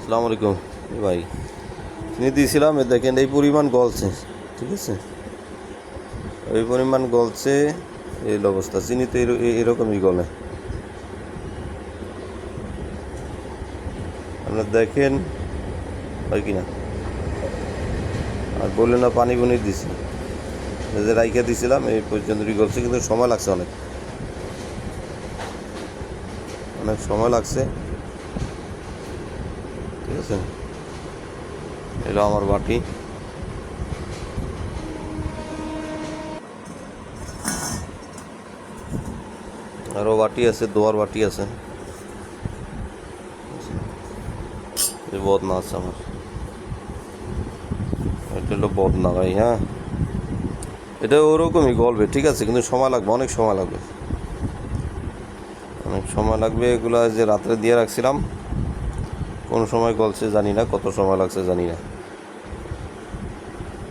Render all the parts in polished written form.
আসসালামু আলাইকুম ভাই, চিনি দিয়েছিলাম, দেখেন এই পরিমাণ গলছে। ঠিক আছে, এই পরিমাণ গলছে, এই অবস্থা। চিনি তো এরকমই গলে। আপনার দেখেন হয় কি না। আর বললেন না পানি বুনি দিছি, যে রাইখা দিয়েছিলাম এই পর্যন্তই গলছে, কিন্তু সময় লাগছে অনেক অনেক সময় লাগছে। ঠিক আছে, এলো আমার বাটি। আরও বাটি আছে, দোয়ার বাটি আছে। এই বদনা আছে আমার, এটা হলো বদনা ভাই। হ্যাঁ, এটা ওরকমই গলবে, ঠিক আছে, কিন্তু সময় লাগবে, অনেক সময় লাগবে, অনেক সময় লাগবে। এগুলো যে রাত্রে দিয়ে রাখছিলাম, কোন সময় গলছে জানি না, কত সময় লাগছে জানি না।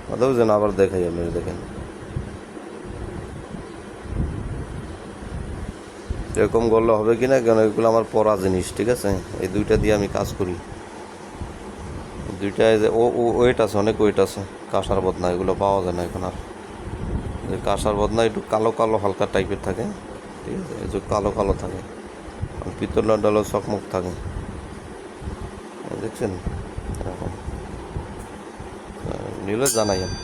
কথা বুঝছেন? আবার দেখাই, আপনারা দেখেন এরকম গললে হবে কি না, কেন এগুলো আমার পড়া জিনিস। ঠিক আছে, এই দুইটা দিয়ে আমি কাজ করি। দুইটা যে ওয়েট আছে, অনেক ওয়েট আছে। কাঁসার বদনা এগুলো পাওয়া যায় না এখন আর। কাঁসার বদনা একটু কালো কালো হালকা টাইপের থাকে। ঠিক আছে, এই যে কালো কালো থাকে। আর পিতলের ডালও চকমক থাকে, দেখছেন এরকম। নিলে জানাই আমি।